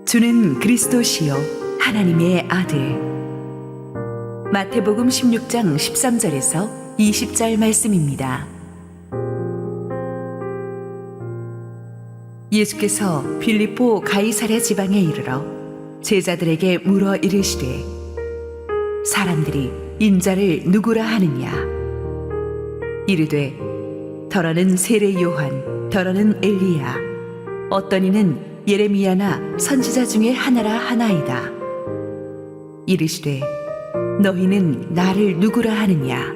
주는 그리스도시요 하나님의 아들. 마태복음 16장 13절에서 20절 말씀입니다. 예수께서 빌립보 가이사랴 지방에 이르러 제자들에게 물어 이르시되 사람들이 인자를 누구라 하느냐. 이르되 더러는 세례 요한, 더러는 엘리야, 어떤 이는 예레미야나 선지자 중에 하나라 하나이다. 이르시되 너희는 나를 누구라 하느냐.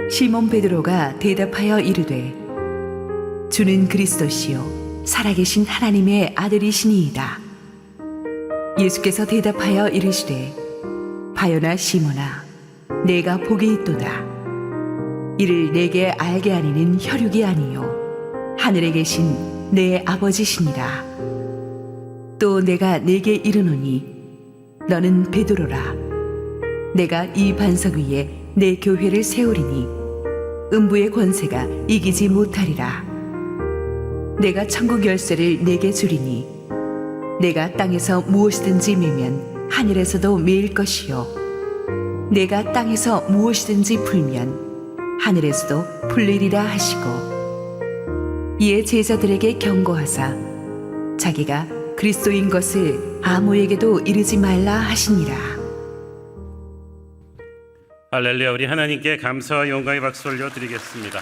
시몬 베드로가 대답하여 이르되 주는 그리스도시요 살아계신 하나님의 아들이시니이다. 예수께서 대답하여 이르시되 바요나 시몬아, 내가 복이 있도다. 이를 내게 알게 하니는 혈육이 아니요 하늘에 계신 내 아버지시니라. 또 내가 네게 이르노니 너는 베드로라. 내가 이 반석 위에 내 교회를 세우리니 음부의 권세가 이기지 못하리라. 내가 천국 열쇠를 네게 주리니 내가 땅에서 무엇이든지 매면 하늘에서도 매일 것이요 내가 땅에서 무엇이든지 풀면 하늘에서도 풀리리라 하시고, 이에 제자들에게 경고하사 자기가 그리스도인 것을 아무에게도 이르지 말라 하시니라. 할렐루야. 우리 하나님께 감사와 영광의 박수 올려드리겠습니다.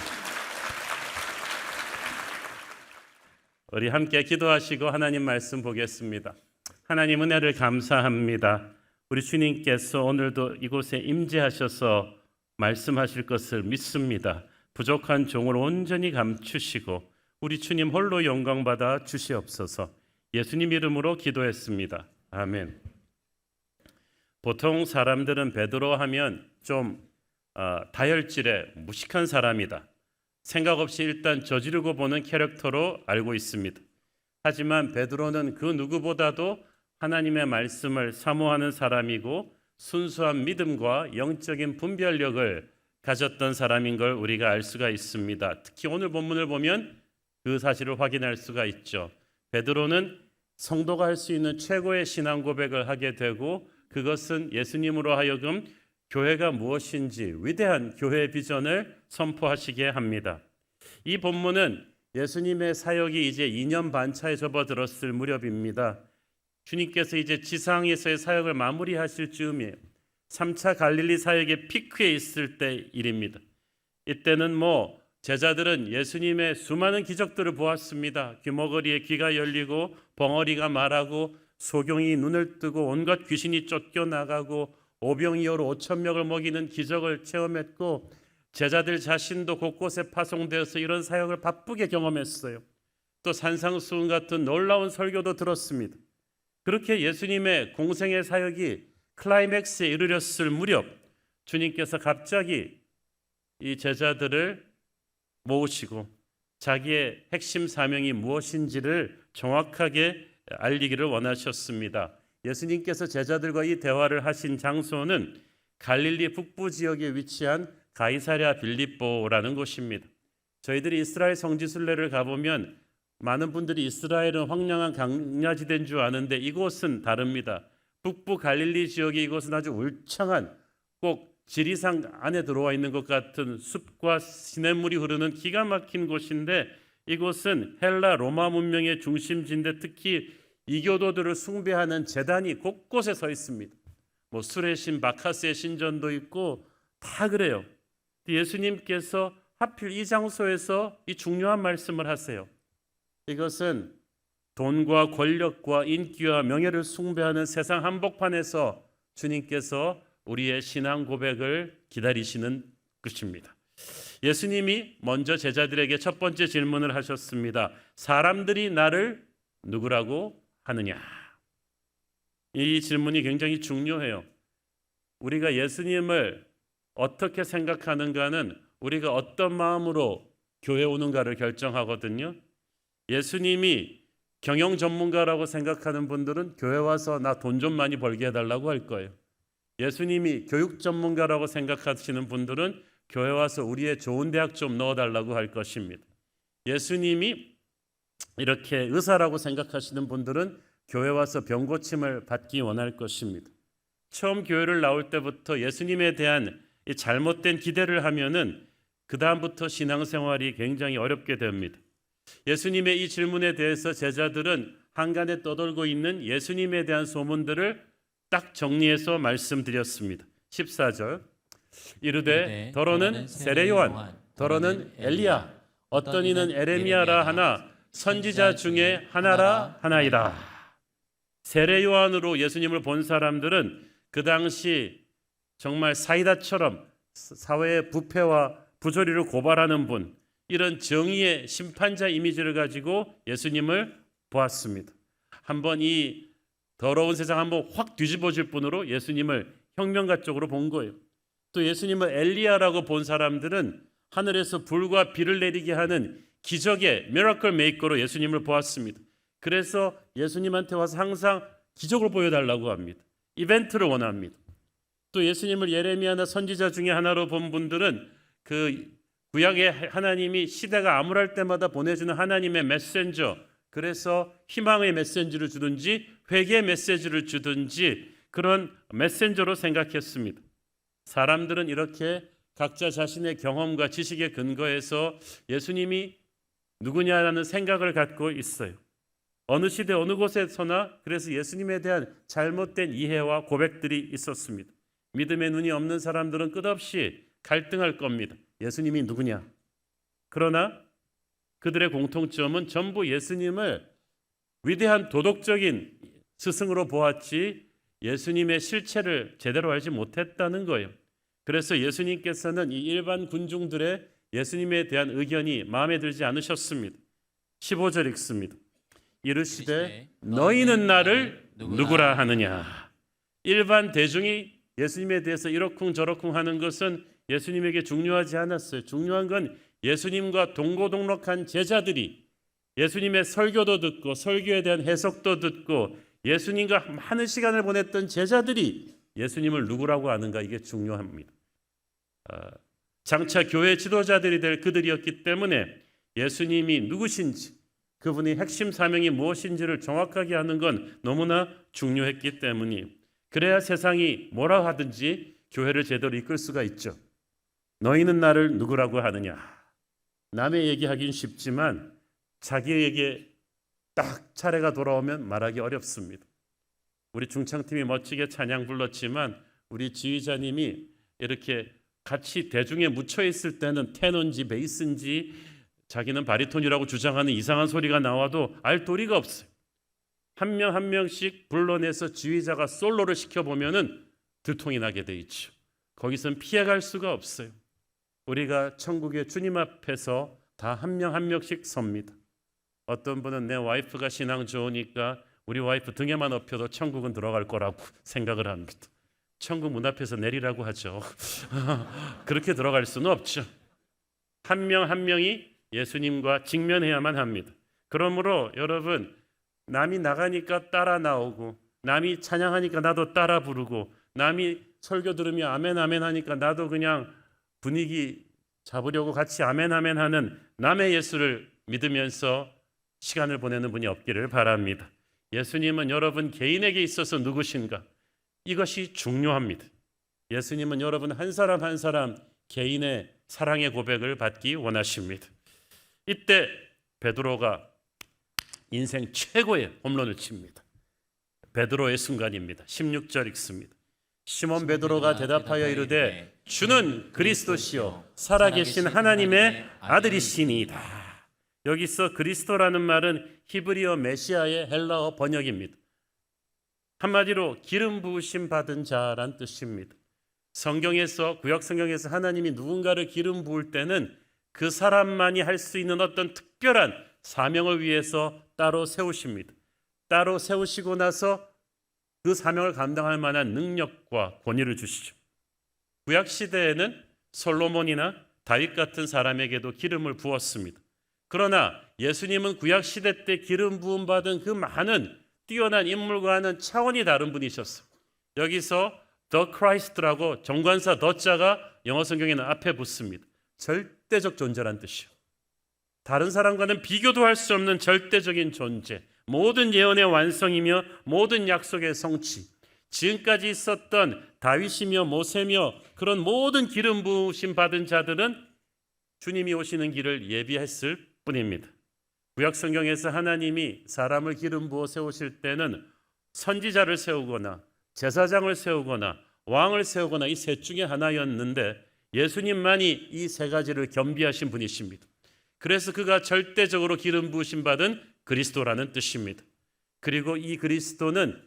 우리 함께 기도하시고 하나님 말씀 보겠습니다. 하나님 은혜를 감사합니다. 우리 주님께서 오늘도 이곳에 임재하셔서 말씀하실 것을 믿습니다. 부족한 종을 온전히 감추시고 우리 주님 홀로 영광받아 주시옵소서. 예수님 이름으로 기도했습니다. 아멘. 보통 사람들은 베드로 하면 좀 다혈질의 무식한 사람이다, 생각 없이 일단 저지르고 보는 캐릭터로 알고 있습니다. 하지만 베드로는 그 누구보다도 하나님의 말씀을 사모하는 사람이고 순수한 믿음과 영적인 분별력을 가졌던 사람인 걸 우리가 알 수가 있습니다. 특히 오늘 본문을 보면 그 사실을 확인할 수가 있죠. 베드로는 성도가 할 수 있는 최고의 신앙 고백을 하게 되고, 그것은 예수님으로 하여금 교회가 무엇인지 위대한 교회 비전을 선포하시게 합니다. 이 본문은 예수님의 사역이 이제 2년 반 차에 접어들었을 무렵입니다. 주님께서 이제 지상에서의 사역을 마무리하실 즈음이에요. 3차 갈릴리 사역의 피크에 있을 때 일입니다. 이때는 제자들은 예수님의 수많은 기적들을 보았습니다. 귀머거리에 귀가 열리고 벙어리가 말하고 소경이 눈을 뜨고 온갖 귀신이 쫓겨나가고 오병이어로 5,000명을 먹이는 기적을 체험했고, 제자들 자신도 곳곳에 파송되어서 이런 사역을 바쁘게 경험했어요. 또 산상수훈 같은 놀라운 설교도 들었습니다. 그렇게 예수님의 공생의 사역이 클라이맥스에 이르렀을 무렵 주님께서 갑자기 이 제자들을 모으시고 자기의 핵심 사명이 무엇인지를 정확하게 알리기를 원하셨습니다. 예수님께서 제자들과 이 대화를 하신 장소는 갈릴리 북부 지역에 위치한 가이사랴 빌립보라는 곳입니다. 저희들이 이스라엘 성지순례를 가보면 많은 분들이 이스라엘은 황량한 광야지대인 줄 아는데 이곳은 다릅니다. 북부 갈릴리 지역의 이곳은 아주 울창한, 꼭 지리산 안에 들어와 있는 것 같은 숲과 시냇물이 흐르는 기가 막힌 곳인데, 이곳은 헬라 로마 문명의 중심지인데 특히 이교도들을 숭배하는 제단이 곳곳에 서 있습니다. 술의 신 바카스의 신전도 있고 다 그래요. 예수님께서 하필 이 장소에서 이 중요한 말씀을 하세요. 이것은 돈과 권력과 인기와 명예를 숭배하는 세상 한복판에서 주님께서 우리의 신앙 고백을 기다리시는 것입니다. 예수님이 먼저 제자들에게 첫 번째 질문을 하셨습니다. 사람들이 나를 누구라고 하느냐? 이 질문이 굉장히 중요해요. 우리가 예수님을 어떻게 생각하는가는 우리가 어떤 마음으로 교회에 오는가를 결정하거든요. 예수님이 경영 전문가라고 생각하는 분들은 교회 와서 나 돈 좀 많이 벌게 해달라고 할 거예요. 예수님이 교육 전문가라고 생각하시는 분들은 교회 와서 우리의 좋은 대학 좀 넣어달라고 할 것입니다. 예수님이 이렇게 의사라고 생각하시는 분들은 교회 와서 병 고침을 받기 원할 것입니다. 처음 교회를 나올 때부터 예수님에 대한 이 잘못된 기대를 하면은 그 다음부터 신앙생활이 굉장히 어렵게 됩니다. 예수님의 이 질문에 대해서 제자들은 한간에 떠돌고 있는 예수님에 대한 소문들을 딱 정리해서 말씀드렸습니다. 14절 이르되 더러는 세례 요한 더러는 엘리야 어떤 이는 에레미야라 하나 선지자 중에 하나라 하나이다. 세례 요한으로 예수님을 본 사람들은 그 당시 정말 사이다처럼 사회의 부패와 부조리를 고발하는 분, 이런 정의의 심판자 이미지를 가지고 예수님을 보았습니다. 한번 이 더러운 세상 한번 확 뒤집어질 분으로 예수님을 혁명가 쪽으로 본 거예요. 또 예수님을 엘리야라고 본 사람들은 하늘에서 불과 비를 내리게 하는 기적의 미라클 메이커로 예수님을 보았습니다. 그래서 예수님한테 와서 항상 기적을 보여달라고 합니다. 이벤트를 원합니다. 또 예수님을 예레미야나 선지자 중에 하나로 본 분들은 그 구약의 하나님이 시대가 암울할 때마다 보내주는 하나님의 메신저, 그래서 희망의 메시지를 주든지 회개의 메시지를 주든지 그런 메신저로 생각했습니다. 사람들은 이렇게 각자 자신의 경험과 지식에 근거해서 예수님이 누구냐라는 생각을 갖고 있어요. 어느 시대 어느 곳에서나 그래서 예수님에 대한 잘못된 이해와 고백들이 있었습니다. 믿음의 눈이 없는 사람들은 끝없이 갈등할 겁니다. 예수님이 누구냐? 그러나 그들의 공통점은 전부 예수님을 위대한 도덕적인 스승으로 보았지 예수님의 실체를 제대로 알지 못했다는 거예요. 그래서 예수님께서는 이 일반 군중들의 예수님에 대한 의견이 마음에 들지 않으셨습니다. 15절 읽습니다. 이르시되 너희는 나를 누구라 하느냐. 일반 대중이 예수님에 대해서 이러쿵저러쿵 하는 것은 예수님에게 중요하지 않았어요. 중요한 건 예수님과 동고동락한 제자들이 예수님의 설교도 듣고 설교에 대한 해석도 듣고 예수님과 많은 시간을 보냈던 제자들이 예수님을 누구라고 아는가, 이게 중요합니다. 장차 교회 지도자들이 될 그들이었기 때문에 예수님이 누구신지, 그분의 핵심 사명이 무엇인지를 정확하게 아는 건 너무나 중요했기 때문이에요. 그래야 세상이 뭐라 하든지 교회를 제대로 이끌 수가 있죠. 너희는 나를 누구라고 하느냐. 남의 얘기하긴 쉽지만 자기에게 딱 차례가 돌아오면 말하기 어렵습니다. 우리 중창팀이 멋지게 찬양 불렀지만 우리 지휘자님이 이렇게 같이 대중에 묻혀 있을 때는 테너인지 베이스인지 자기는 바리톤이라고 주장하는 이상한 소리가 나와도 알 도리가 없어요. 한 명 한 명씩 불러내서 지휘자가 솔로를 시켜보면은 들통이 나게 돼 있죠. 거기선 피해갈 수가 없어요. 우리가 천국의 주님 앞에서 다 한 명 한 명씩 섭니다. 어떤 분은 내 와이프가 신앙 좋으니까 우리 와이프 등에만 업혀도 천국은 들어갈 거라고 생각을 합니다. 천국 문 앞에서 내리라고 하죠. 그렇게 들어갈 수는 없죠. 한 명 한 명이 예수님과 직면해야만 합니다. 그러므로 여러분, 남이 나가니까 따라 나오고 남이 찬양하니까 나도 따라 부르고 남이 설교 들으며 아멘 아멘 하니까 나도 그냥 분위기 잡으려고 같이 아멘 아멘 하는 남의 예수를 믿으면서 시간을 보내는 분이 없기를 바랍니다. 예수님은 여러분 개인에게 있어서 누구신가? 이것이 중요합니다. 예수님은 여러분 한 사람 한 사람 개인의 사랑의 고백을 받기 원하십니다. 이때 베드로가 인생 최고의 홈런을 칩니다. 베드로의 순간입니다. 16절 읽습니다. 시몬 베드로가 대답하여 이르되 주는 그리스도시요 살아계신 하나님의 아들이시니이다. 여기서 그리스도라는 말은 히브리어 메시아의 헬라어 번역입니다. 한마디로 기름 부으심 받은 자란 뜻입니다. 성경에서, 구약 성경에서 하나님이 누군가를 기름 부을 때는 그 사람만이 할 수 있는 어떤 특별한 사명을 위해서 따로 세우십니다. 따로 세우시고 나서 그 사명을 감당할 만한 능력과 권위를 주시죠. 구약 시대에는 솔로몬이나 다윗 같은 사람에게도 기름을 부었습니다. 그러나 예수님은 구약 시대 때 기름 부음 받은 그 많은 뛰어난 인물과는 차원이 다른 분이셨어요. 여기서 The Christ라고 정관사 더자가 영어 성경에는 앞에 붙습니다. 절대적 존재란 뜻이요. 다른 사람과는 비교도 할 수 없는 절대적인 존재, 모든 예언의 완성이며 모든 약속의 성취, 지금까지 있었던 다윗이며 모세며 그런 모든 기름 부으심 받은 자들은 주님이 오시는 길을 예비했을 뿐입니다. 구약 성경에서 하나님이 사람을 기름 부어 세우실 때는 선지자를 세우거나 제사장을 세우거나 왕을 세우거나 이 셋 중에 하나였는데 예수님만이 이 세 가지를 겸비하신 분이십니다. 그래서 그가 절대적으로 기름 부으심 받은 그리스도라는 뜻입니다. 그리고 이 그리스도는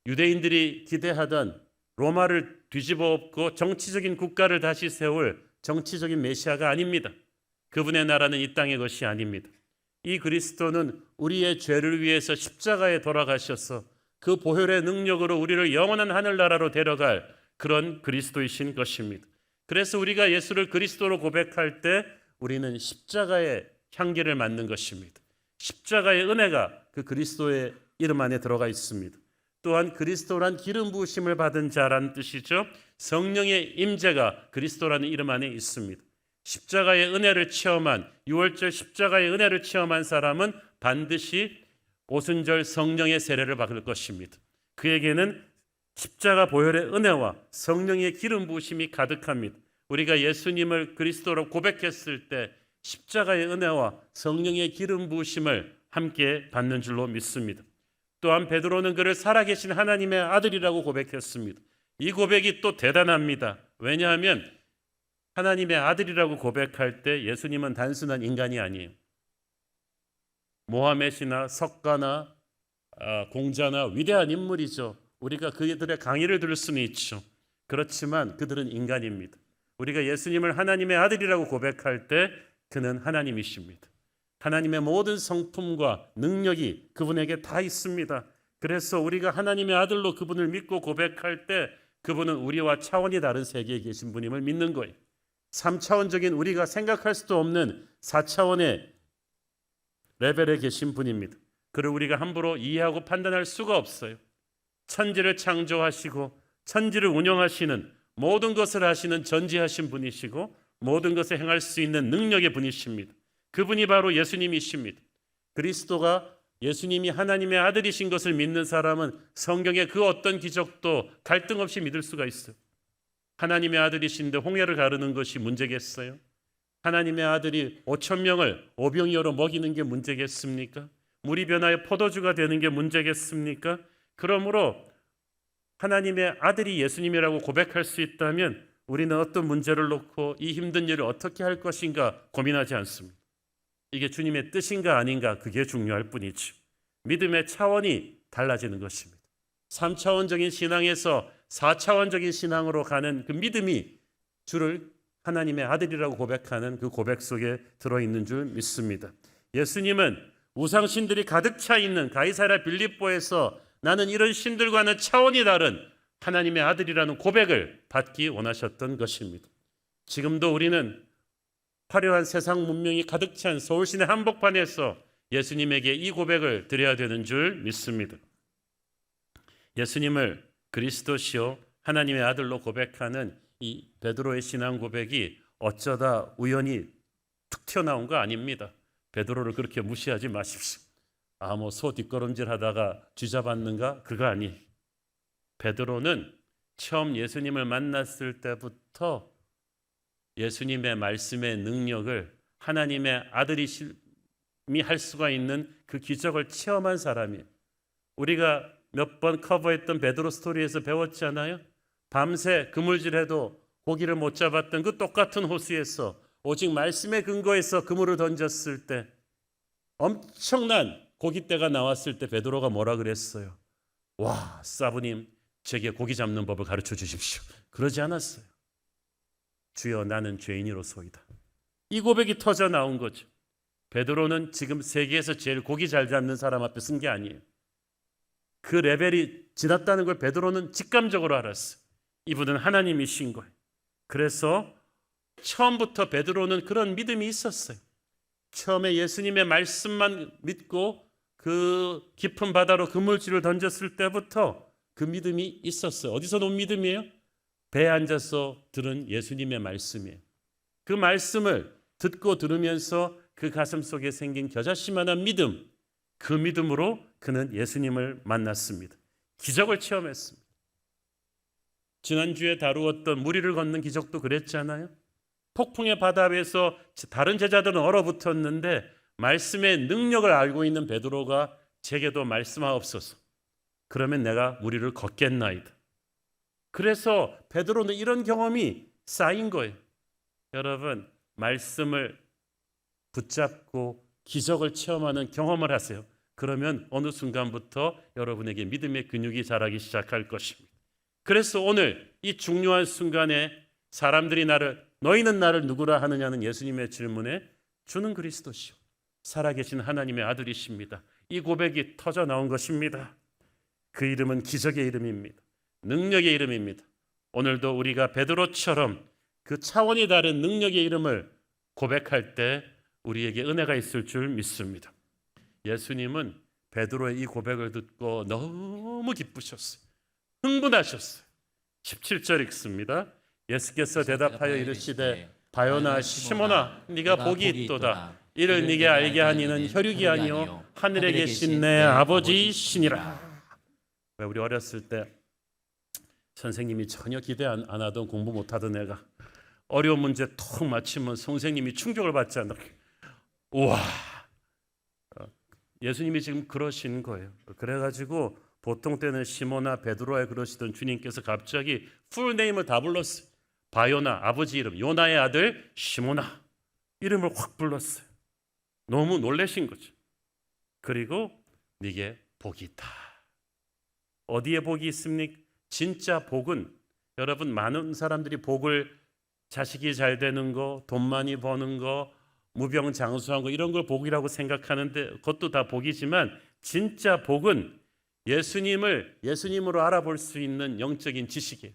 유대인들이 기대하던 로마를 뒤집어 엎고 정치적인 국가를 다시 세울 정치적인 메시아가 아닙니다. 그분의 나라는 이 땅의 것이 아닙니다. 이 그리스도는 우리의 죄를 위해서 십자가에 돌아가셔서 그 보혈의 능력으로 우리를 영원한 하늘나라로 데려갈 그런 그리스도이신 것입니다. 그래서 우리가 예수를 그리스도로 고백할 때 우리는 십자가의 향기를 맡는 것입니다. 십자가의 은혜가 그 그리스도의 이름 안에 들어가 있습니다. 또한 그리스도란 기름 부으심을 받은 자라는 뜻이죠. 성령의 임재가 그리스도라는 이름 안에 있습니다. 십자가의 은혜를 체험한 6월절 십자가의 은혜를 체험한 사람은 반드시 오순절 성령의 세례를 받을 것입니다. 그에게는 십자가 보혈의 은혜와 성령의 기름 부으심이 가득합니다. 우리가 예수님을 그리스도로 고백했을 때 십자가의 은혜와 성령의 기름 부으심을 함께 받는 줄로 믿습니다. 또한 베드로는 그를 살아계신 하나님의 아들이라고 고백했습니다. 이 고백이 또 대단합니다. 왜냐하면 하나님의 아들이라고 고백할 때 예수님은 단순한 인간이 아니에요. 모하메시나 석가나 공자나 위대한 인물이죠. 우리가 그들의 강의를 들을 수는 있죠. 그렇지만 그들은 인간입니다. 우리가 예수님을 하나님의 아들이라고 고백할 때 그는 하나님이십니다. 하나님의 모든 성품과 능력이 그분에게 다 있습니다. 그래서 우리가 하나님의 아들로 그분을 믿고 고백할 때 그분은 우리와 차원이 다른 세계에 계신 분임을 믿는 거예요. 3차원적인 우리가 생각할 수도 없는 4차원의 레벨에 계신 분입니다. 그를 우리가 함부로 이해하고 판단할 수가 없어요. 천지를 창조하시고 천지를 운영하시는 모든 것을 하시는 전지하신 분이시고 모든 것을 행할 수 있는 능력의 분이십니다. 그분이 바로 예수님이십니다. 그리스도가 예수님이 하나님의 아들이신 것을 믿는 사람은 성경의 그 어떤 기적도 갈등 없이 믿을 수가 있어요. 하나님의 아들이신데 홍해를 가르는 것이 문제겠어요? 하나님의 아들이 5천 명을 오병이어로 먹이는 게 문제겠습니까? 물이 변하여 포도주가 되는 게 문제겠습니까? 그러므로 하나님의 아들이 예수님이라고 고백할 수 있다면 우리는 어떤 문제를 놓고 이 힘든 일을 어떻게 할 것인가 고민하지 않습니다. 이게 주님의 뜻인가 아닌가 그게 중요할 뿐이죠. 믿음의 차원이 달라지는 것입니다. 3차원적인 신앙에서 4차원적인 신앙으로 가는 그 믿음이 주를 하나님의 아들이라고 고백하는 그 고백 속에 들어있는 줄 믿습니다. 예수님은 우상신들이 가득 차 있는 가이사랴 빌립보에서 나는 이런 신들과는 차원이 다른 하나님의 아들이라는 고백을 받기 원하셨던 것입니다. 지금도 우리는 화려한 세상 문명이 가득 찬 서울시내 한복판에서 예수님에게 이 고백을 드려야 되는 줄 믿습니다. 예수님을 그리스도시요 하나님의 아들로 고백하는 이 베드로의 신앙 고백이 어쩌다 우연히 툭 튀어나온 거 아닙니다. 베드로를 그렇게 무시하지 마십시오. 뭐 소 뒷걸음질 하다가 쥐잡았는가? 그거 아니에요. 베드로는 처음 예수님을 만났을 때부터 예수님의 말씀의 능력을 하나님의 아들이심이 할 수가 있는 그 기적을 체험한 사람이에요. 우리가 몇 번 커버했던 베드로 스토리에서 배웠지 않아요? 밤새 그물질해도 고기를 못 잡았던 그 똑같은 호수에서 오직 말씀의 근거에서 그물을 던졌을 때 엄청난 고깃대가 나왔을 때 베드로가 뭐라 그랬어요? 와, 사부님 제게 고기 잡는 법을 가르쳐 주십시오. 그러지 않았어요. 주여 나는 죄인이로소이다. 이 고백이 터져 나온 거죠. 베드로는 지금 세계에서 제일 고기 잘 잡는 사람 앞에 쓴 게 아니에요. 그 레벨이 지났다는 걸 베드로는 직감적으로 알았어요. 이분은 하나님이신 거예요. 그래서 처음부터 베드로는 그런 믿음이 있었어요. 처음에 예수님의 말씀만 믿고 그 깊은 바다로 그물질을 던졌을 때부터 그 믿음이 있었어요. 어디서 온 믿음이에요? 배에 앉아서 들은 예수님의 말씀이에요. 그 말씀을 듣고 들으면서 그 가슴 속에 생긴 겨자씨만한 믿음, 그 믿음으로 그는 예수님을 만났습니다. 기적을 체험했습니다. 지난주에 다루었던 무리를 걷는 기적도 그랬잖아요. 폭풍의 바다 위에서 다른 제자들은 얼어붙었는데 말씀의 능력을 알고 있는 베드로가 제게도 말씀하옵소서. 그러면 내가 무리를 걷겠나이다. 그래서 베드로는 이런 경험이 쌓인 거예요. 여러분, 말씀을 붙잡고 기적을 체험하는 경험을 하세요. 그러면 어느 순간부터 여러분에게 믿음의 근육이 자라기 시작할 것입니다. 그래서 오늘 이 중요한 순간에 사람들이 너희는 나를 누구라 하느냐는 예수님의 질문에 주는 그리스도시요 살아계신 하나님의 아들이십니다. 이 고백이 터져 나온 것입니다. 그 이름은 기적의 이름입니다. 능력의 이름입니다. 오늘도 우리가 베드로처럼 그 차원이 다른 능력의 이름을 고백할 때 우리에게 은혜가 있을 줄 믿습니다. 예수님은 베드로의 이 고백을 듣고 너무 기쁘셨어요. 흥분하셨어요. 17절 읽습니다. 예수께서 대답하여 이르시되 바요나 시몬아 네가 복이 있도다. 이를 네게 알게 하니는 혈육이 아니요 하늘에 계신 내 아버지시니라. 왜 우리 어렸을 때 선생님이 전혀 기대 안 하던 공부 못하던 애가 어려운 문제 톡 맞히면 선생님이 충격을 받지 않나. 우와, 예수님이 지금 그러신 거예요. 그래가지고 보통 때는 시모나 베드로에 그러시던 주님께서 갑자기 풀네임을 다 불렀어요. 바요나 아버지 이름, 요나의 아들 시모나 이름을 확 불렀어요. 너무 놀라신 거죠. 그리고 네게 복이 있다. 어디에 복이 있습니까? 진짜 복은 여러분 많은 사람들이 복을 자식이 잘 되는 거, 돈 많이 버는 거, 무병장수한 거 이런 걸 복이라고 생각하는데 그것도 다 복이지만 진짜 복은 예수님을 예수님으로 알아볼 수 있는 영적인 지식이에요.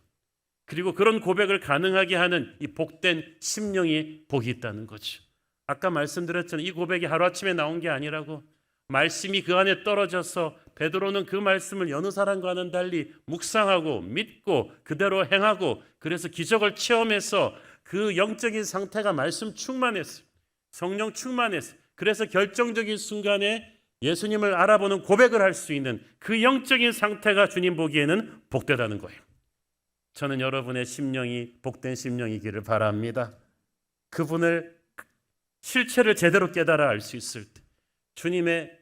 그리고 그런 고백을 가능하게 하는 이 복된 심령이 복이 있다는 거죠. 아까 말씀드렸잖아요. 이 고백이 하루아침에 나온 게 아니라고. 말씀이 그 안에 떨어져서 베드로는 그 말씀을 여느 사람과는 달리 묵상하고 믿고 그대로 행하고 그래서 기적을 체험해서 그 영적인 상태가 말씀 충만했어요. 성령 충만했어요. 그래서 결정적인 순간에 예수님을 알아보는 고백을 할 수 있는 그 영적인 상태가 주님 보기에는 복되다는 거예요. 저는 여러분의 심령이 복된 심령이기를 바랍니다. 그분을 실체를 제대로 깨달아 알 수 있을 때 주님의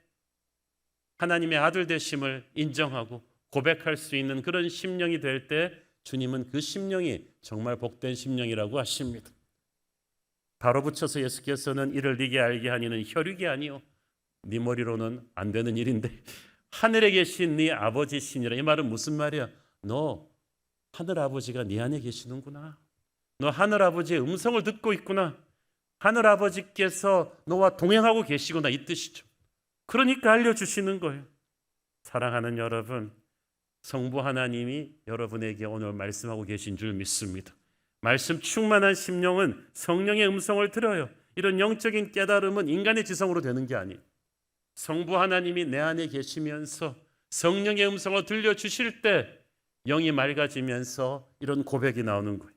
하나님의 아들 되심을 인정하고 고백할 수 있는 그런 심령이 될 때 주님은 그 심령이 정말 복된 심령이라고 하십니다. 바로 붙여서 예수께서는 이를 네게 알게 하니는 혈육이 아니요 네 머리로는 안 되는 일인데 하늘에 계신 네 아버지시니라. 이 말은 무슨 말이야? 너 하늘 아버지가 네 안에 계시는구나. 너 하늘 아버지의 음성을 듣고 있구나. 하늘 아버지께서 너와 동행하고 계시구나 이 뜻이죠. 그러니까 알려주시는 거예요. 사랑하는 여러분, 성부 하나님이 여러분에게 오늘 말씀하고 계신 줄 믿습니다. 말씀 충만한 심령은 성령의 음성을 들어요. 이런 영적인 깨달음은 인간의 지성으로 되는 게 아니에요. 성부 하나님이 내 안에 계시면서 성령의 음성을 들려주실 때 영이 맑아지면서 이런 고백이 나오는 거예요.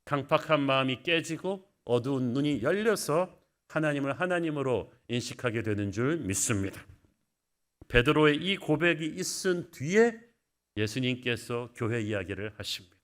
강팍한 마음이 깨지고 어두운 눈이 열려서 하나님을 하나님으로 인식하게 되는 줄 믿습니다. 베드로의 이 고백이 있은 뒤에 예수님께서 교회 이야기를 하십니다.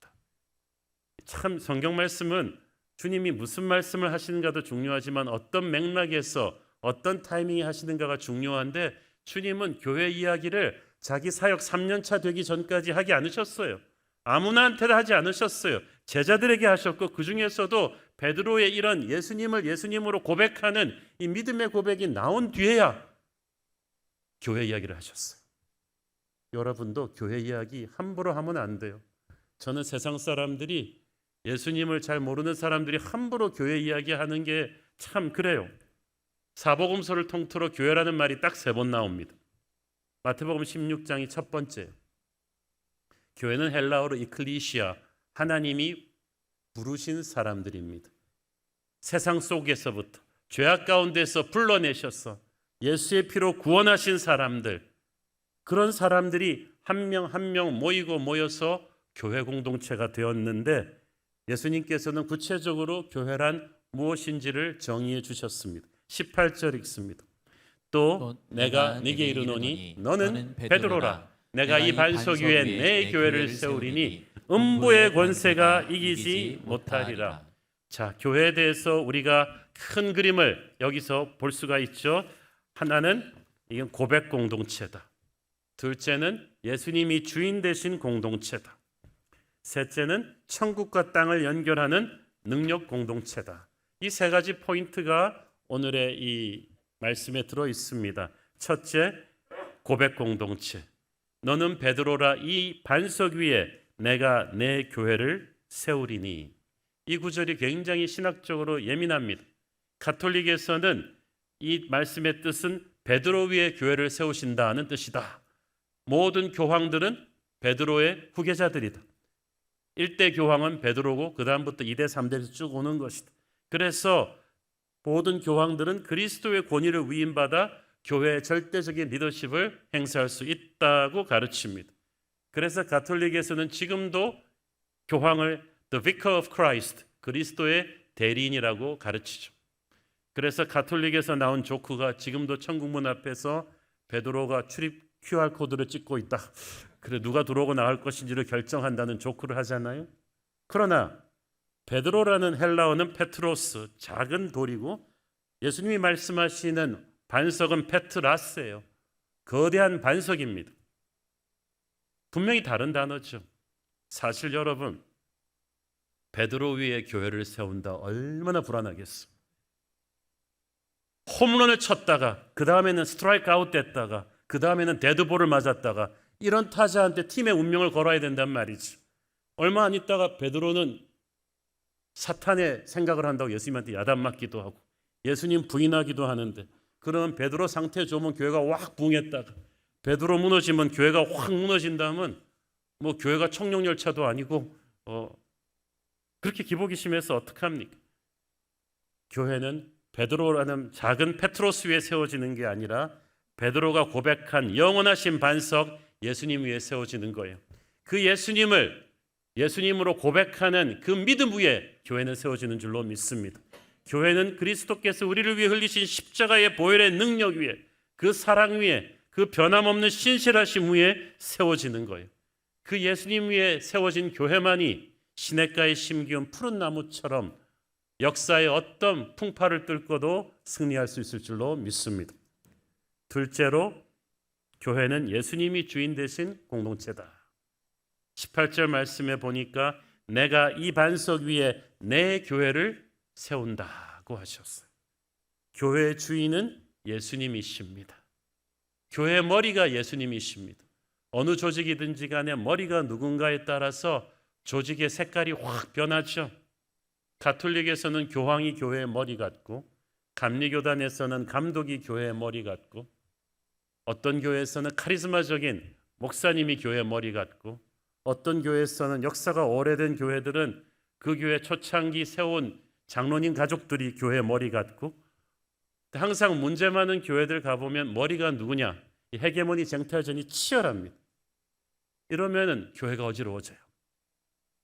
참 성경 말씀은 주님이 무슨 말씀을 하시는가도 중요하지만 어떤 맥락에서 어떤 타이밍에 하시는가가 중요한데 주님은 교회 이야기를 자기 사역 3년차 되기 전까지 하지 않으셨어요. 아무나한테 하지 않으셨어요. 제자들에게 하셨고 그 중에서도 베드로의 이런 예수님을 예수님으로 고백하는 이 믿음의 고백이 나온 뒤에야 교회 이야기를 하셨어요. 여러분도 교회 이야기 함부로 하면 안 돼요. 저는 세상 사람들이 예수님을 잘 모르는 사람들이 함부로 교회 이야기하는 게 참 그래요. 사복음서를 통틀어 교회라는 말이 딱 3번 나옵니다. 마태복음 16장이 첫 번째. 교회는 헬라어로 이클리시아, 하나님이 부르신 사람들입니다. 세상 속에서부터 죄악 가운데서 불러내셔서 예수의 피로 구원하신 사람들, 그런 사람들이 한 명 한 명 모여서 교회 공동체가 되었는데 예수님께서는 구체적으로 교회란 무엇인지를 정의해 주셨습니다. 18절 읽습니다. 또 내가 네게 이르노니 너는 베드로라. 내가 이 반석 위에 내 교회를 세우리니 음부의 권세가 이기지 못하리라. 자, 교회에 대해서 우리가 큰 그림을 여기서 볼 수가 있죠. 하나는 이건 고백 공동체다. 둘째는 예수님이 주인 되신 공동체다. 셋째는 천국과 땅을 연결하는 능력 공동체다. 이 세 가지 포인트가 오늘의 이 말씀에 들어 있습니다. 첫째, 고백 공동체. 너는 베드로라. 이 반석 위에 내가 내 교회를 세우리니. 이 구절이 굉장히 신학적으로 예민합니다. 가톨릭에서는 이 말씀의 뜻은 베드로 위에 교회를 세우신다는 뜻이다. 모든 교황들은 베드로의 후계자들이다. 1대 교황은 베드로고 그 다음부터 2대, 3대에서 쭉 오는 것이다. 그래서 모든 교황들은 그리스도의 권위를 위임받아 교회의 절대적인 리더십을 행사할 수 있다고 가르칩니다. 그래서 가톨릭에서는 지금도 교황을 The Vicar of Christ, 그리스도의 대리인이라고 가르치죠. 그래서 가톨릭에서 나온 조크가 지금도 천국문 앞에서 베드로가 출입 QR코드를 찍고 있다. 그래 누가 들어오고 나갈 것인지를 결정한다는 조크를 하잖아요. 그러나 베드로라는 헬라어는 페트로스, 작은 돌이고 예수님이 말씀하시는 반석은 페트라스예요. 거대한 반석입니다. 분명히 다른 단어죠. 사실 여러분, 베드로 위에 교회를 세운다 얼마나 불안하겠어. 홈런을 쳤다가 그 다음에는 스트라이크 아웃 됐다가 그 다음에는 데드볼을 맞았다가 이런 타자한테 팀의 운명을 걸어야 된단 말이지. 얼마 안 있다가 베드로는 사탄의 생각을 한다고 예수님한테 야단 맞기도 하고 예수님 부인하기도 하는데, 그런 베드로 상태 좋으면 교회가 확 부흥했다가 베드로 무너지면 교회가 확 무너진다면 뭐 교회가 청룡열차도 아니고 그렇게 기복이 심해서 어떡합니까? 교회는 베드로라는 작은 페트로스 위에 세워지는 게 아니라 베드로가 고백한 영원하신 반석 예수님 위에 세워지는 거예요. 그 예수님으로 고백하는 그 믿음 위에 교회는 세워지는 줄로 믿습니다. 교회는 그리스도께서 우리를 위해 흘리신 십자가의 보혈의 능력 위에, 그 사랑 위에, 그 변함없는 신실하심 위에 세워지는 거예요. 그 예수님 위에 세워진 교회만이 시냇가에 심기운 푸른 나무처럼 역사의 어떤 풍파를 뚫고도 승리할 수 있을 줄로 믿습니다. 둘째로, 교회는 예수님이 주인 되신 공동체다. 18절 말씀에 보니까 내가 이 반석 위에 내 교회를 세운다고 하셨어요. 교회의 주인은 예수님이십니다. 교회의 머리가 예수님이십니다. 어느 조직이든지 간에 머리가 누군가에 따라서 조직의 색깔이 확 변하죠. 가톨릭에서는 교황이 교회의 머리 같고, 감리교단에서는 감독이 교회의 머리 같고, 어떤 교회에서는 카리스마적인 목사님이 교회의 머리 같고, 어떤 교회에서는 역사가 오래된 교회들은 그 교회 초창기 세운 장로님 가족들이 교회의 머리 같고, 항상 문제 많은 교회들 가보면 머리가 누구냐, 이 헤게모니 쟁탈전이 치열합니다. 이러면 교회가 어지러워져요.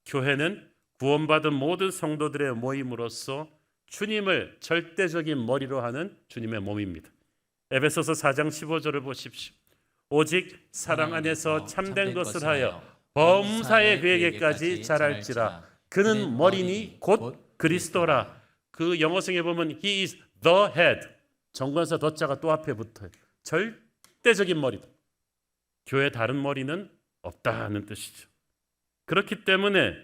교회는 구원받은 모든 성도들의 모임으로서 주님을 절대적인 머리로 하는 주님의 몸입니다. 에베소서 4장 15절을 보십시오. 오직 사랑 안에서 참된 것을 하여 범사에 그에게까지 자랄지라. 그는 머리니 곧 그리스도라. 그 영어성에 보면 He is the head. 정관사 더자가 또 앞에 붙어요. 절대적인 머리다. 교회 다른 머리는 없다는 뜻이죠. 그렇기 때문에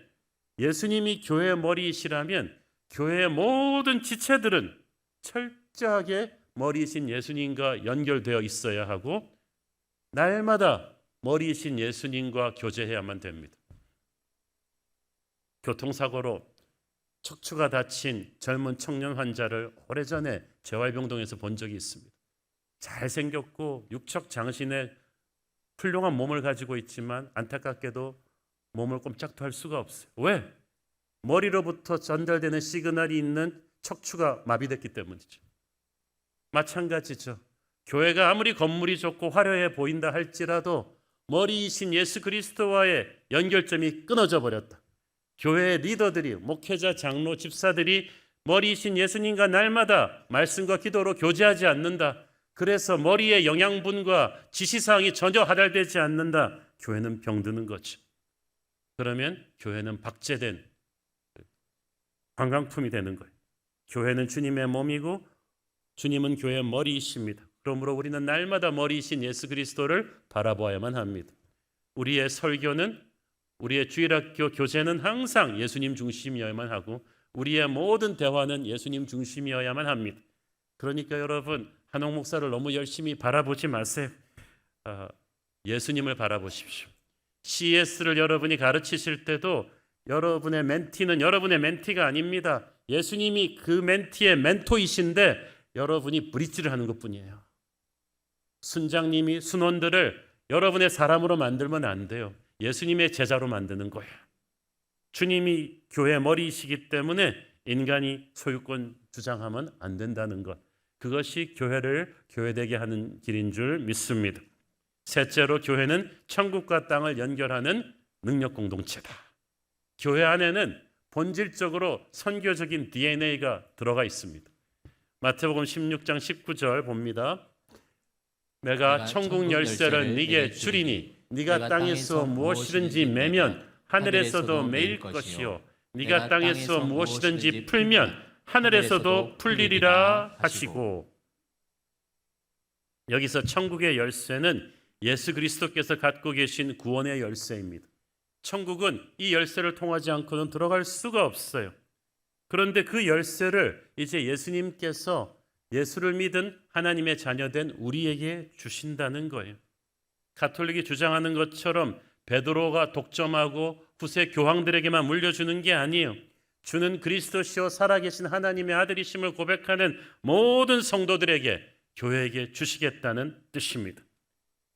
예수님이 교회의 머리이시라면 교회의 모든 지체들은 철저하게 머리이신 예수님과 연결되어 있어야 하고, 날마다 머리이신 예수님과 교제해야만 됩니다. 교통사고로 척추가 다친 젊은 청년 환자를 오래전에 재활병동에서 본 적이 있습니다. 잘생겼고 육척장신의 훌륭한 몸을 가지고 있지만 안타깝게도 몸을 꼼짝도 할 수가 없어요. 왜? 머리로부터 전달되는 시그널이 있는 척추가 마비됐기 때문이죠. 마찬가지죠. 교회가 아무리 건물이 좋고 화려해 보인다 할지라도 머리이신 예수 그리스도와의 연결점이 끊어져 버렸다. 교회의 리더들이, 목회자, 장로, 집사들이 머리이신 예수님과 날마다 말씀과 기도로 교제하지 않는다. 그래서 머리의 영양분과 지시사항이 전혀 하달되지 않는다. 교회는 병드는 거죠. 그러면 교회는 박제된 관광품이 되는 거예요. 교회는 주님의 몸이고 주님은 교회의 머리이십니다. 그러므로 우리는 날마다 머리이신 예수 그리스도를 바라보아야만 합니다. 우리의 설교는, 우리의 주일학교 교제는 항상 예수님 중심이어야만 하고 우리의 모든 대화는 예수님 중심이어야만 합니다. 그러니까 여러분, 한옥 목사를 너무 열심히 바라보지 마세요. 예수님을 바라보십시오. CS를 여러분이 가르치실 때도 여러분의 멘티는 여러분의 멘티가 아닙니다. 예수님이 그 멘티의 멘토이신데 여러분이 브릿지를 하는 것뿐이에요. 순장님이 순원들을 여러분의 사람으로 만들면 안 돼요. 예수님의 제자로 만드는 거예요. 주님이 교회 머리이시기 때문에 인간이 소유권 주장하면 안 된다는 것. 그것이 교회를 교회되게 하는 길인 줄 믿습니다. 셋째로, 교회는 천국과 땅을 연결하는 능력 공동체다. 교회 안에는 본질적으로 선교적인 DNA가 들어가 있습니다. 마태복음 16장 19절 봅니다. 내가 천국 열쇠를 네게 주리니 네가 땅에서 무엇이든지 매면 하늘에서도 매일 것이요 네가 땅에서 무엇이든지 풀면 하늘에서도 풀리리라 하시고, 여기서 천국의 열쇠는 예수 그리스도께서 갖고 계신 구원의 열쇠입니다. 천국은 이 열쇠를 통하지 않고는 들어갈 수가 없어요. 그런데 그 열쇠를 이제 예수님께서 예수를 믿은 하나님의 자녀된 우리에게 주신다는 거예요. 가톨릭이 주장하는 것처럼 베드로가 독점하고 후세 교황들에게만 물려주는 게 아니에요. 주는 그리스도시요 살아계신 하나님의 아들이심을 고백하는 모든 성도들에게, 교회에게 주시겠다는 뜻입니다.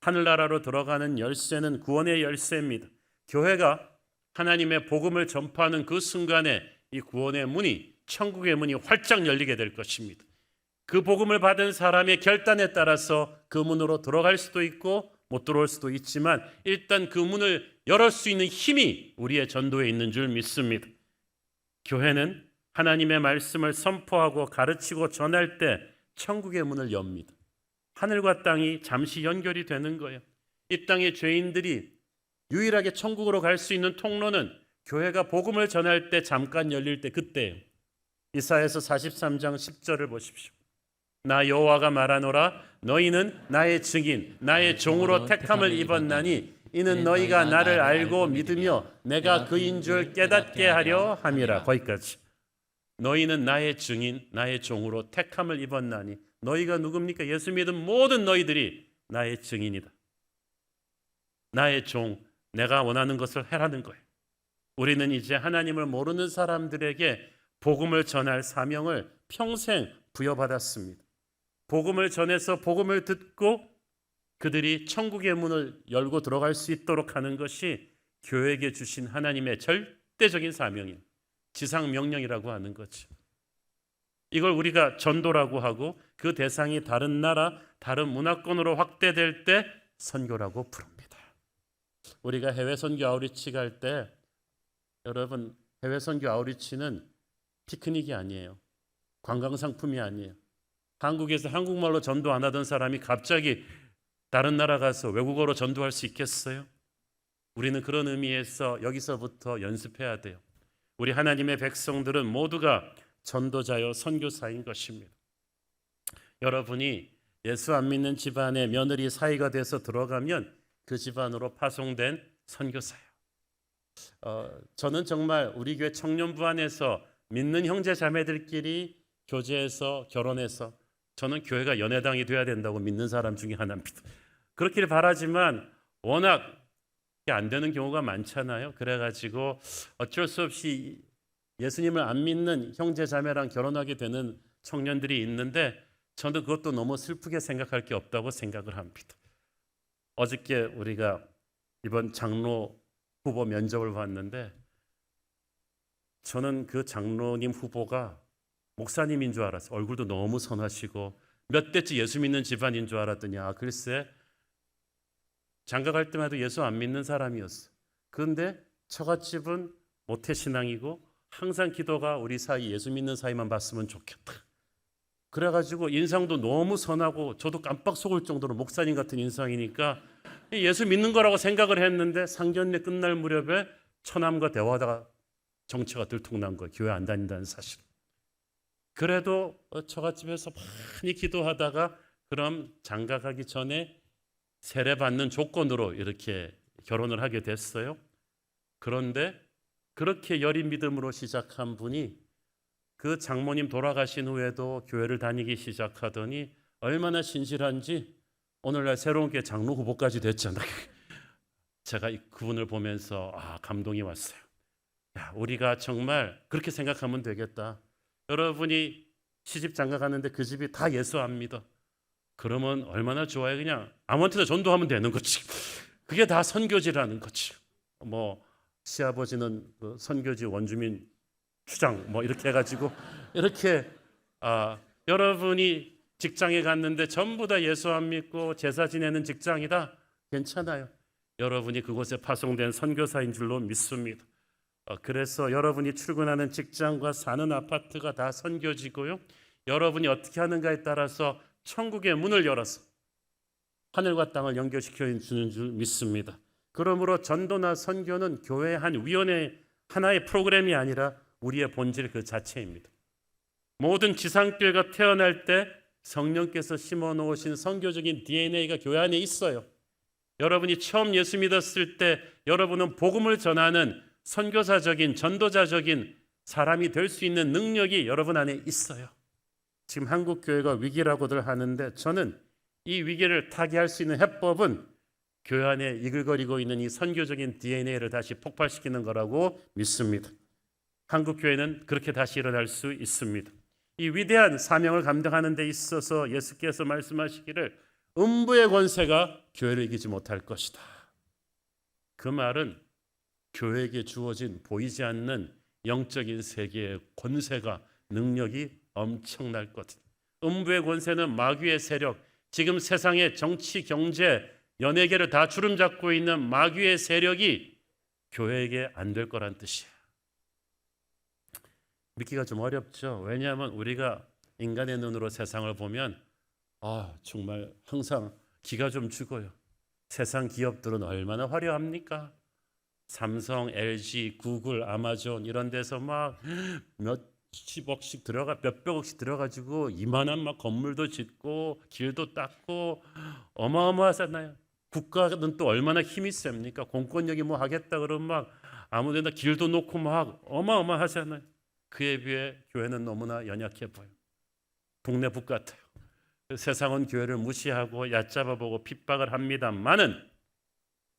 하늘나라로 들어가는 열쇠는 구원의 열쇠입니다. 교회가 하나님의 복음을 전파하는 그 순간에 이 구원의 문이, 천국의 문이 활짝 열리게 될 것입니다. 그 복음을 받은 사람의 결단에 따라서 그 문으로 들어갈 수도 있고 못 들어올 수도 있지만 일단 그 문을 열을 수 있는 힘이 우리의 전도에 있는 줄 믿습니다. 교회는 하나님의 말씀을 선포하고 가르치고 전할 때 천국의 문을 엽니다. 하늘과 땅이 잠시 연결이 되는 거예요. 이 땅의 죄인들이 유일하게 천국으로 갈 수 있는 통로는 교회가 복음을 전할 때 잠깐 열릴 때 그때예요. 이사야서 43장 10절을 보십시오. 나 여호와가 말하노라 너희는 나의 증인 나의 종으로 택함을 입었나니 이는 너희가 나를 알고 믿으며 내가 그인 줄 깨닫게 하려 함이라. 거기까지. 너희는 나의 증인 나의 종으로 택함을 입었나니, 너희가 누굽니까? 예수 믿은 모든 너희들이 나의 증인이다. 나의 종, 내가 원하는 것을 해라는 거예요. 우리는 이제 하나님을 모르는 사람들에게 복음을 전할 사명을 평생 부여받았습니다. 복음을 전해서 복음을 듣고 그들이 천국의 문을 열고 들어갈 수 있도록 하는 것이 교회에게 주신 하나님의 절대적인 사명인 지상 명령이라고 하는 거죠. 이걸 우리가 전도라고 하고 그 대상이 다른 나라, 다른 문화권으로 확대될 때 선교라고 부릅니다. 우리가 해외 선교 아우리치 갈 때, 여러분, 해외 선교 아우리치는 피크닉이 아니에요. 관광 상품이 아니에요. 한국에서 한국말로 전도 안 하던 사람이 갑자기 다른 나라 가서 외국어로 전도할 수 있겠어요? 우리는 그런 의미에서 여기서부터 연습해야 돼요. 우리 하나님의 백성들은 모두가 전도자요 선교사인 것입니다. 여러분이 예수 안 믿는 집안에 며느리 사이가 돼서 들어가면 그 집안으로 파송된 선교사예요. 저는 정말 우리 교회 청년부 안에서 믿는 형제 자매들끼리 교제해서 결혼해서, 저는 교회가 연회당이 돼야 된다고 믿는 사람 중에 하나입니다. 그렇기를 바라지만 워낙 안 되는 경우가 많잖아요. 그래가지고 어쩔 수 없이 예수님을 안 믿는 형제 자매랑 결혼하게 되는 청년들이 있는데, 저는 그것도 너무 슬프게 생각할 게 없다고 생각을 합니다. 어저께 우리가 이번 장로 후보 면접을 봤는데, 저는 그 장로님 후보가 목사님인 줄 알았어요. 얼굴도 너무 선하시고 몇 대째 예수 믿는 집안인 줄 알았더니 글쎄 장가갈 때마다 예수 안 믿는 사람이었어. 그런데 처갓집은 모태신앙이고 항상 기도가 우리 사이 예수 믿는 사이만 봤으면 좋겠다. 그래가지고 인상도 너무 선하고 저도 깜빡 속을 정도로 목사님 같은 인상이니까 예수 믿는 거라고 생각을 했는데 상견례 끝날 무렵에 처남과 대화하다가 정체가 들통난 거예요. 교회 안 다닌다는 사실. 그래도 처갓집에서 많이 기도하다가 그럼 장가가기 전에 세례받는 조건으로 이렇게 결혼을 하게 됐어요. 그런데 그렇게 여린 믿음으로 시작한 분이 그 장모님 돌아가신 후에도 교회를 다니기 시작하더니 얼마나 신실한지 오늘날 새로운 게 장로 후보까지 됐잖아요. 제가 그분을 보면서 감동이 왔어요. 야, 우리가 정말 그렇게 생각하면 되겠다. 여러분이 시집 장가 가는데 그 집이 다 예수 안 믿어. 그러면 얼마나 좋아요. 그냥 아무한테나 전도하면 되는 거지. 그게 다 선교지라는 거지. 뭐 시아버지는 그 선교지 원주민 추장 뭐 이렇게 해가지고 이렇게 여러분이 직장에 갔는데 전부 다 예수 안 믿고 제사 지내는 직장이다. 괜찮아요. 여러분이 그곳에 파송된 선교사인 줄로 믿습니다. 그래서 여러분이 출근하는 직장과 사는 아파트가 다 선교지고요. 여러분이 어떻게 하는가에 따라서 천국의 문을 열어서 하늘과 땅을 연결시켜 주는 줄 믿습니다. 그러므로 전도나 선교는 교회의 한 위원회 하나의 프로그램이 아니라 우리의 본질 그 자체입니다. 모든 지상교회가 태어날 때 성령께서 심어놓으신 선교적인 DNA가 교회 안에 있어요. 여러분이 처음 예수 믿었을 때 여러분은 복음을 전하는 선교사적인 전도자적인 사람이 될 수 있는 능력이 여러분 안에 있어요. 지금 한국 교회가 위기라고들 하는데 저는 이 위기를 타개할 수 있는 해법은 교회 안에 이글거리고 있는 이 선교적인 DNA를 다시 폭발시키는 거라고 믿습니다. 한국 교회는 그렇게 다시 일어날 수 있습니다. 이 위대한 사명을 감당하는 데 있어서 예수께서 말씀하시기를 음부의 권세가 교회를 이기지 못할 것이다. 그 말은 교회에게 주어진 보이지 않는 영적인 세계의 권세가 능력이 엄청날 거다. 음부의 권세는 마귀의 세력, 지금 세상의 정치, 경제, 연예계를 다 주름잡고 있는 마귀의 세력이 교회에게 안 될 거란 뜻이에요. 믿기가 좀 어렵죠. 왜냐하면 우리가 인간의 눈으로 세상을 보면 정말 항상 기가 좀 죽어요. 세상 기업들은 얼마나 화려합니까? 삼성, LG, 구글, 아마존 이런 데서 막 몇십억씩 몇백억씩 들어가지고 이만한 막 건물도 짓고 길도 닦고 어마어마하잖아요. 국가는 또 얼마나 힘이 셉니까? 공권력이 뭐 하겠다 그러면 막 아무데나 길도 놓고 막 어마어마하잖아요. 그에 비해 교회는 너무나 연약해 보여요. 동네북 같아요. 세상은 교회를 무시하고 얕잡아보고 핍박을 합니다만은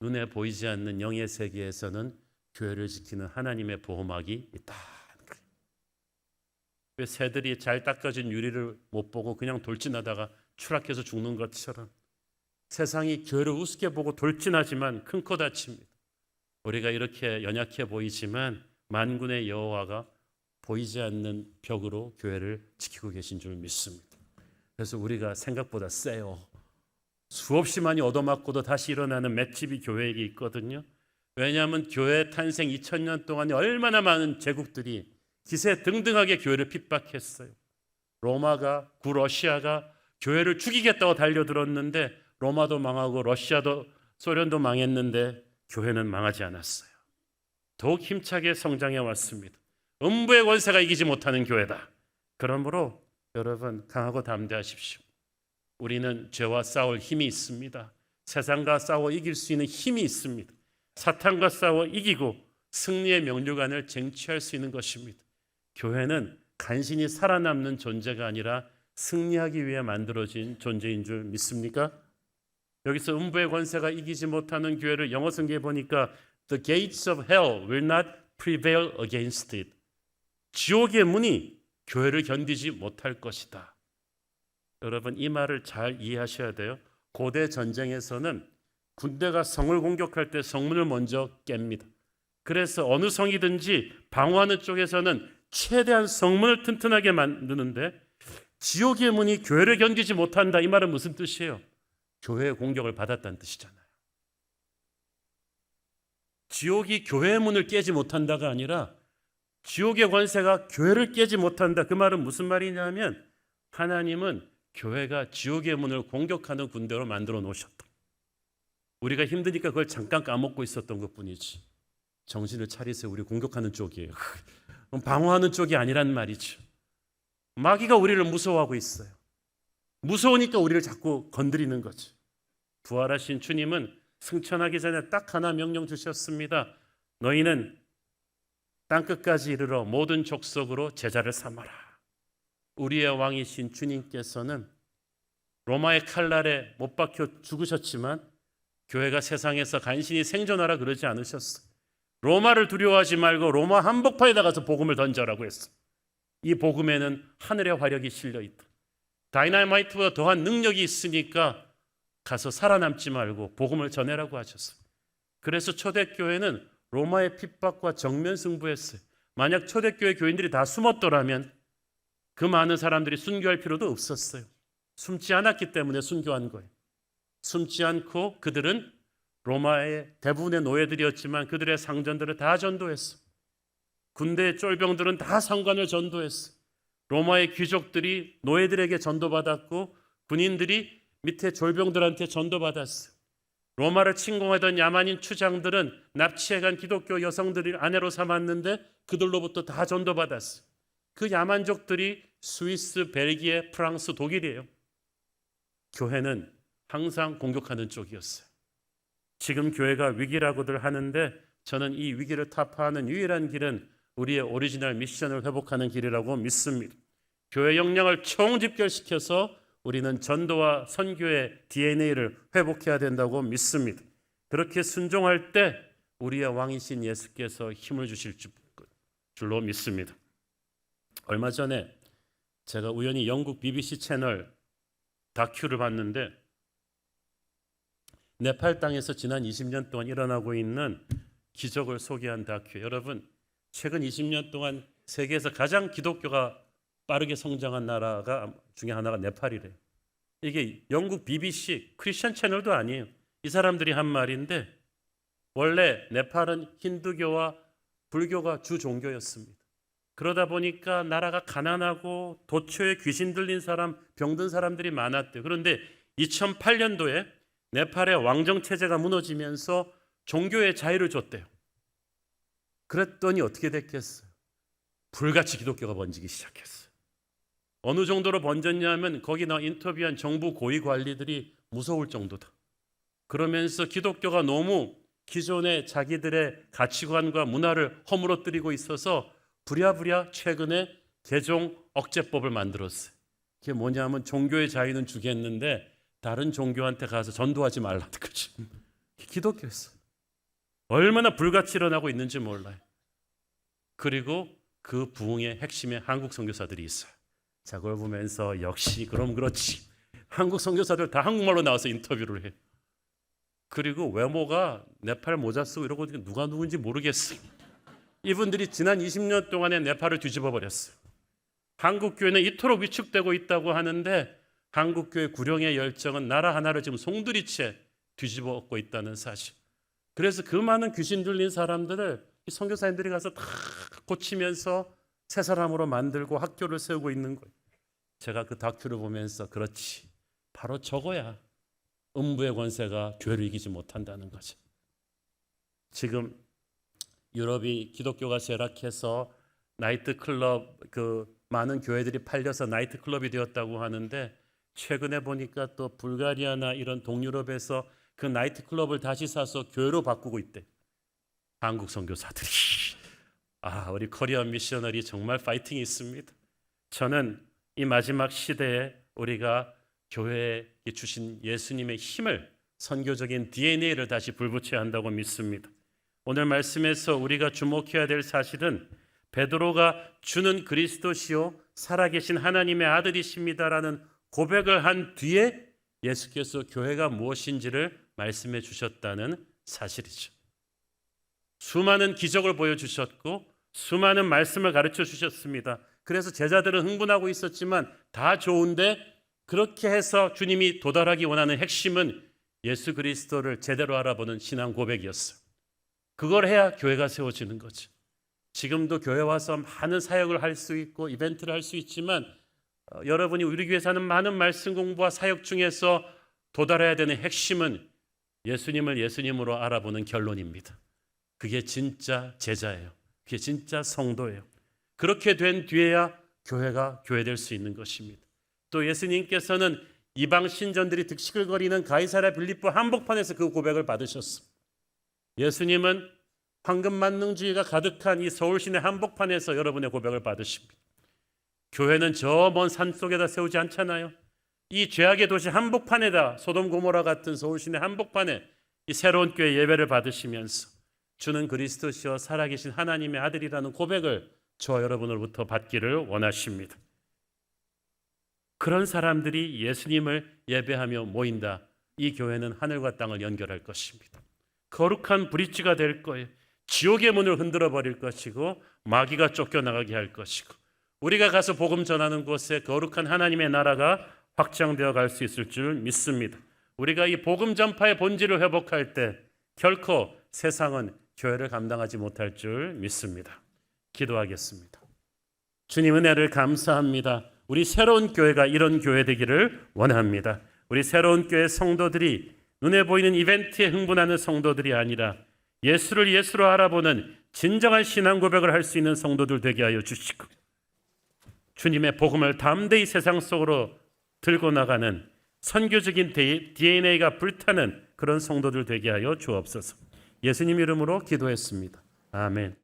눈에 보이지 않는 영의 세계에서는 교회를 지키는 하나님의 보호막이 있다. 왜 새들이 잘 닦아진 유리를 못 보고 그냥 돌진하다가 추락해서 죽는 것처럼 세상이 교회를 우습게 보고 돌진하지만 큰 코 다칩니다. 우리가 이렇게 연약해 보이지만 만군의 여호와가 보이지 않는 벽으로 교회를 지키고 계신 줄 믿습니다. 그래서 우리가 생각보다 세요. 수없이 많이 얻어맞고도 다시 일어나는 맷집이 교회에게 있거든요. 왜냐하면 교회 탄생 2000년 동안에 얼마나 많은 제국들이 기세등등하게 교회를 핍박했어요. 로마가, 구러시아가 교회를 죽이겠다고 달려들었는데 로마도 망하고 러시아도 소련도 망했는데 교회는 망하지 않았어요. 더욱 힘차게 성장해 왔습니다. 음부의 권세가 이기지 못하는 교회다. 그러므로 여러분 강하고 담대하십시오. 우리는 죄와 싸울 힘이 있습니다. 세상과 싸워 이길 수 있는 힘이 있습니다. 사탄과 싸워 이기고 승리의 명료관을 쟁취할 수 있는 것입니다. 교회는 간신히 살아남는 존재가 아니라 승리하기 위해 만들어진 존재인 줄 믿습니까? 여기서 음부의 권세가 이기지 못하는 교회를 영어 성경에 보니까 The gates of hell will not prevail against it. 지옥의 문이 교회를 견디지 못할 것이다. 여러분 이 말을 잘 이해하셔야 돼요. 고대 전쟁에서는 군대가 성을 공격할 때 성문을 먼저 깹니다. 그래서 어느 성이든지 방어하는 쪽에서는 최대한 성문을 튼튼하게 만드는데 지옥의 문이 교회를 견디지 못한다. 이 말은 무슨 뜻이에요? 교회의 공격을 받았다는 뜻이잖아요. 지옥이 교회의 문을 깨지 못한다가 아니라 지옥의 권세가 교회를 깨지 못한다. 그 말은 무슨 말이냐면 하나님은 교회가 지옥의 문을 공격하는 군대로 만들어 놓으셨다. 우리가 힘드니까 그걸 잠깐 까먹고 있었던 것뿐이지. 정신을 차리세요. 우리 공격하는 쪽이에요. 방어하는 쪽이 아니란 말이죠. 마귀가 우리를 무서워하고 있어요. 무서우니까 우리를 자꾸 건드리는 거죠. 부활하신 주님은 승천하기 전에 딱 하나 명령 주셨습니다. 너희는 땅끝까지 이르러 모든 족속으로 제자를 삼아라. 우리의 왕이신 주님께서는 로마의 칼날에 못 박혀 죽으셨지만 교회가 세상에서 간신히 생존하라 그러지 않으셨어요. 로마를 두려워하지 말고 로마 한복판에다 가서 복음을 던져라고 했어. 이 복음에는 하늘의 화력이 실려 있다. 다이나마이트보다 더한 능력이 있으니까 가서 살아남지 말고 복음을 전해라고 하셨어요. 그래서 초대교회는 로마의 핍박과 정면 승부했어요. 만약 초대교회 교인들이 다 숨었더라면 그 많은 사람들이 순교할 필요도 없었어요. 숨지 않았기 때문에 순교한 거예요. 숨지 않고 그들은 로마의 대부분의 노예들이었지만 그들의 상전들을 다 전도했어. 군대의 쫄병들은 다 상관을 전도했어. 로마의 귀족들이 노예들에게 전도받았고 군인들이 밑에 졸병들한테 전도받았어. 로마를 침공하던 야만인 추장들은 납치해간 기독교 여성들을 아내로 삼았는데 그들로부터 다 전도받았어. 그 야만족들이 스위스, 벨기에, 프랑스, 독일이에요. 교회는 항상 공격하는 쪽이었어요. 지금 교회가 위기라고들 하는데 저는 이 위기를 타파하는 유일한 길은 우리의 오리지널 미션을 회복하는 길이라고 믿습니다. 교회 역량을 총집결시켜서 우리는 전도와 선교의 DNA를 회복해야 된다고 믿습니다. 그렇게 순종할 때 우리의 왕이신 예수께서 힘을 주실 줄로 믿습니다. 얼마 전에 제가 우연히 영국 BBC 채널 다큐를 봤는데 네팔 땅에서 지난 20년 동안 일어나고 있는 기적을 소개한 다큐. 여러분, 최근 20년 동안 세계에서 가장 기독교가 빠르게 성장한 나라가 중에 하나가 네팔이래요. 이게 영국 BBC 크리스천 채널도 아니에요. 이 사람들이 한 말인데 원래 네팔은 힌두교와 불교가 주 종교였습니다. 그러다 보니까 나라가 가난하고 도처에 귀신 들린 사람, 병든 사람들이 많았대요. 그런데 2008년도에 네팔의 왕정 체제가 무너지면서 종교의 자유를 줬대요. 그랬더니 어떻게 됐겠어요? 불같이 기독교가 번지기 시작했어요. 어느 정도로 번졌냐면 거기 나 인터뷰한 정부 고위 관리들이 무서울 정도다. 그러면서 기독교가 너무 기존의 자기들의 가치관과 문화를 허물어뜨리고 있어서 부랴부랴 최근에 개종 억제법을 만들었어요. 그게 뭐냐면 종교의 자유는 주겠는데 다른 종교한테 가서 전도하지 말라는 거지. 기독교였어. 얼마나 불같이 일어나고 있는지 몰라요. 그리고 그 부흥의 핵심에 한국 선교사들이 있어요. 자, 그걸 보면서 역시 그럼 그렇지. 한국 선교사들 다 한국말로 나와서 인터뷰를 해요. 그리고 외모가 네팔 모자 쓰고 이러고 누가 누군지 모르겠어요. 이분들이 지난 20년 동안에 네팔을 뒤집어 버렸어요. 한국 교회는 이토록 위축되고 있다고 하는데 한국 교회 구령의 열정은 나라 하나를 지금 송두리째 뒤집어 엎고 있다는 사실. 그래서 그 많은 귀신 들린 사람들을 이 선교사님들이 가서 다 고치면서 새 사람으로 만들고 학교를 세우고 있는 거예요. 제가 그 다큐를 보면서 그렇지, 바로 저거야. 음부의 권세가 교회를 이기지 못한다는 거죠. 지금 유럽이 기독교가 쇠락해서 나이트클럽, 많은 교회들이 팔려서 나이트클럽이 되었다고 하는데 최근에 보니까 또 불가리아나 이런 동유럽에서 그 나이트클럽을 다시 사서 교회로 바꾸고 있대. 한국 선교사들이. 우리 코리안 미셔너리 정말 파이팅이 있습니다. 저는 이 마지막 시대에 우리가 교회에 주신 예수님의 힘을, 선교적인 DNA를 다시 불붙여야 한다고 믿습니다. 오늘 말씀에서 우리가 주목해야 될 사실은 베드로가 주는 그리스도시요 살아계신 하나님의 아들이십니다라는 고백을 한 뒤에 예수께서 교회가 무엇인지를 말씀해 주셨다는 사실이죠. 수많은 기적을 보여주셨고 수많은 말씀을 가르쳐 주셨습니다. 그래서 제자들은 흥분하고 있었지만 다 좋은데 그렇게 해서 주님이 도달하기 원하는 핵심은 예수 그리스도를 제대로 알아보는 신앙 고백이었어요. 그걸 해야 교회가 세워지는 거죠. 지금도 교회 와서 많은 사역을 할 수 있고 이벤트를 할 수 있지만 여러분이 우리 교회에서 하는 많은 말씀 공부와 사역 중에서 도달해야 되는 핵심은 예수님을 예수님으로 알아보는 결론입니다. 그게 진짜 제자예요. 그게 진짜 성도예요. 그렇게 된 뒤에야 교회가 교회될 수 있는 것입니다. 또 예수님께서는 이방 신전들이 득실거리는 가이사랴 빌립보 한복판에서 그 고백을 받으셨습니다. 예수님은 황금만능주의가 가득한 이 서울 시내 한복판에서 여러분의 고백을 받으십니다. 교회는 저 먼 산 속에다 세우지 않잖아요. 이 죄악의 도시 한복판에다, 소돔 고모라 같은 서울 시내 한복판에 이 새로운 교회 예배를 받으시면서 주는 그리스도시요 살아계신 하나님의 아들이라는 고백을 저와 여러분으로부터 받기를 원하십니다. 그런 사람들이 예수님을 예배하며 모인다. 이 교회는 하늘과 땅을 연결할 것입니다. 거룩한 브릿지가 될 거예요. 지옥의 문을 흔들어 버릴 것이고 마귀가 쫓겨나가게 할 것이고 우리가 가서 복음 전하는 곳에 거룩한 하나님의 나라가 확장되어 갈 수 있을 줄 믿습니다. 우리가 이 복음 전파의 본질을 회복할 때 결코 세상은 교회를 감당하지 못할 줄 믿습니다. 기도하겠습니다. 주님 은혜를 감사합니다. 우리 새로운 교회가 이런 교회 되기를 원합니다. 우리 새로운 교회 성도들이 눈에 보이는 이벤트에 흥분하는 성도들이 아니라 예수를 예수로 알아보는 진정한 신앙 고백을 할 수 있는 성도들 되게 하여 주시고 주님의 복음을 담대히 세상 속으로 들고 나가는 선교적인 DNA가 불타는 그런 성도들 되게 하여 주옵소서. 예수님 이름으로 기도했습니다. 아멘.